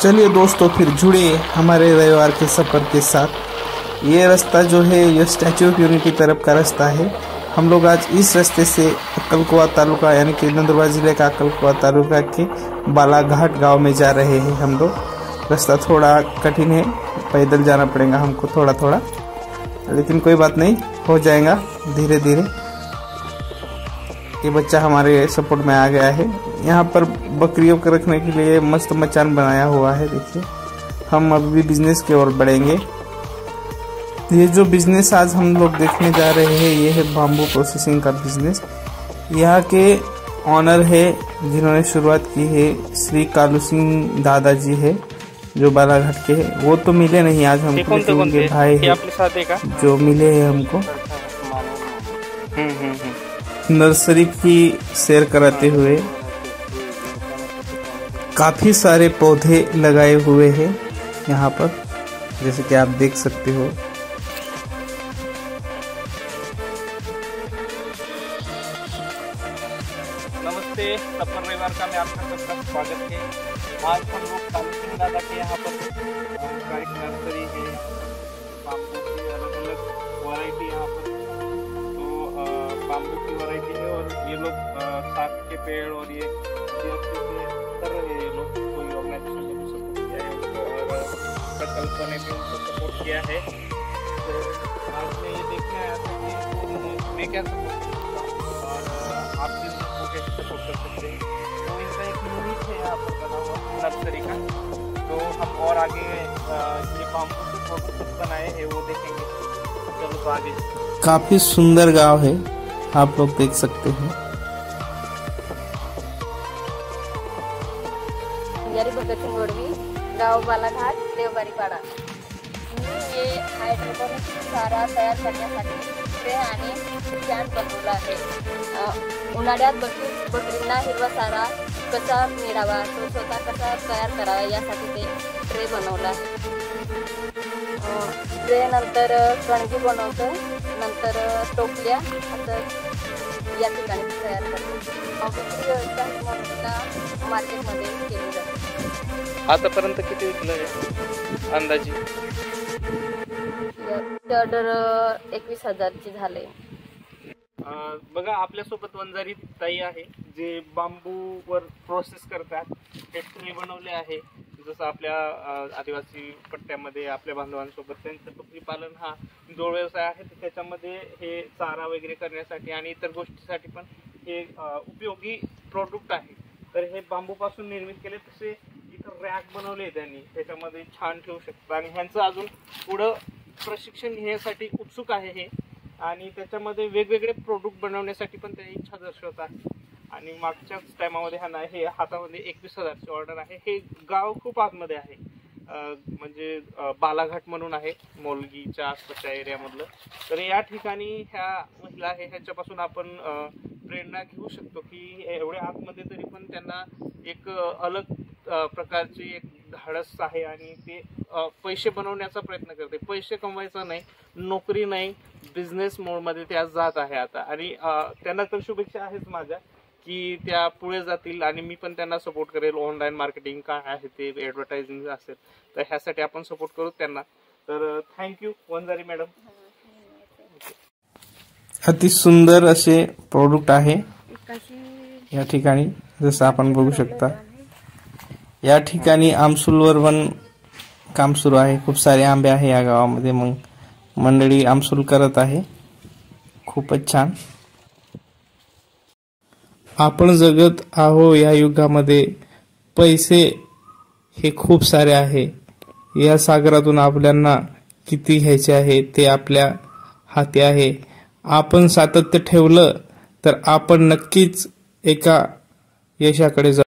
चलिए दोस्तों, फिर जुड़े हमारे रविवार के सफ़र के साथ। ये रास्ता जो है ये स्टैचू ऑफ यूनिटी तरफ का रास्ता है। हम लोग आज इस रास्ते से अक्कलकुआ तालुका यानी कि नंदुरबार जिले का अक्कलकुआ तालुका के बालाघाट गांव में जा रहे हैं हम लोग। रास्ता थोड़ा कठिन है, पैदल जाना पड़ेगा हमको थोड़ा थोड़ा, लेकिन कोई बात नहीं, हो जाएगा धीरे धीरे। ये बच्चा हमारे सपोर्ट में आ गया है। यहाँ पर बकरियों को रखने के लिए मस्त मचान बनाया हुआ है। देखिए, हम अभी बिजनेस की ओर बढ़ेंगे। ये जो बिजनेस आज हम लोग देखने जा रहे हैं ये है बाम्बू प्रोसेसिंग का बिजनेस। यहाँ के ऑनर है जिन्होंने शुरुआत की है, श्री कालू सिंह दादाजी है जो बालाघाट के है। वो तो मिले नहीं आज हमको, लेकिन उनके भाई है जो मिले हैं हमको। नर्सरी की सैर कराते हुए काफी सारे पौधे लगाए हुए हैं यहाँ पर, जैसे कि आप देख सकते हो। नमस्ते, सफर रविवार का मैं आपका सबका स्वागत है। आज हम लोग कालू सिंह दादा के यहाँ पर एक नर्सरी है, बाम्बू की अलग अलग वैरायटी यहाँ पर तो बाम्बू की वैरायटी है। और ये लोग साग के पेड़ और ये अच्छे से कर रहे हैं। ये लोग कोई ऑर्गेनाइजेशन ने भी सपोर्ट किया है और प्रकल्प ने भी उनको सपोर्ट किया है। तो आज मैं ये देखने आया था कि मैं क्या सपोर्ट करता हूँ और आप भी कैसे सपोर्ट कर सकते हैं। तो इनका एक यूनिट है यहाँ पर बना हुआ नर्सरी का। तो हम और आगे ये बाम्बू से प्रोडक्ट बनाए हैं वो देखेंगे। चलो तो आगे। काफी सुंदर गांव है, आप लोग देख सकते हैं। गाव बालाघाट देवबारीपाडा। ये हायड्रोपोनिक्स चारा तयार करण्यासाठी स्प्रे आणि कॅन बनवला आहे। उन्हाळ्यात बकरींना हिरवा चारा कसा मिळावा, तो स्वतः कसा तयार करावा यासाठी ते ट्रे बनवला आहे। ट्रे नंतर कणगी बनवतो, नंतर टोपल्या असं या ठिकाणी तयार करतो। मार्केटमध्ये केली जाते। आतापर्यंत किती विकलं आहे अंदाजी? ऑर्डर 21,000ची झाले। बघा, आपल्यासोबत वंजारी ताई आहे जे बांबूवर प्रोसेस करतात। हे ट्रे बनवले आहे, जसं आपल्या आदिवासी पट्ट्यामध्ये आपल्या बांधवांसोबत त्यांचं बकरी पालन हा जोड व्यवसाय आहे। तर त्याच्यामध्ये हे चारा वगैरे करण्यासाठी आणि इतर गोष्टीसाठी पण हे उपयोगी प्रोडक्ट आहे। तर हे बांबूपासून निर्मित केले, तसे इथं रॅक बनवले त्यांनी, त्याच्यामध्ये छान ठेवू शकतात। आणि ह्यांचं अजून पुढं प्रशिक्षण घेण्यासाठी उत्सुक आहे हे, आणि त्याच्यामध्ये वेगवेगळे प्रोडक्ट बनवण्यासाठी पण ते इच्छा दर्शवतात। आणि मागच्याच टायमामध्ये ह्यांना हे हातामध्ये 21,000ची ऑर्डर आहे। हे गाव खूप आतमध्ये आहे, म्हणजे बालाघाट म्हणून आहे, मोलगीच्या आसपासच्या एरियामधलं। तर या ठिकाणी ह्या महिला आहे, ह्याच्यापासून आपण प्रेरणा घेऊ शकतो की एवढ्या आतमध्ये तरी पण त्यांना एक अलग प्रकारची एक धाडस आहे आणि ते पैसे बनवण्याचा प्रयत्न करते। पैसे कमवायचा नाही, नोकरी नाही, बिझनेस मोडमध्ये ते आज जात आहे आता। आणि त्यांना तर शुभेच्छा आहेच माझ्या की त्या पुढे जातील, आणि मी पण त्यांना सपोर्ट करेल। ऑनलाईन मार्केटिंग काय आहे ते, ॲडव्हर्टायझिंग असेल तर ह्यासाठी आपण सपोर्ट करू त्यांना। तर थँक्यू वंजारी मॅडम। अति सुंदर असे प्रोडक्ट आहे या ठिकाणी, जसं आपण बघू शकता। या ठिकाणी आमसूलवर पण काम सुरू आहे। खूप सारे आंबे आहे या गावामध्ये, मग मंडळी आमसूल करत आहे। खूपच छान। आपण जगत आहो या युगामध्ये पैसे हे खूप सारे आहे। या सागरातून आपल्याला किती घ्यायचे आहे ते आपल्या हाती आहे। आपण सातत्य ठेवलं तर आपण नक्कीच एका यशाकडे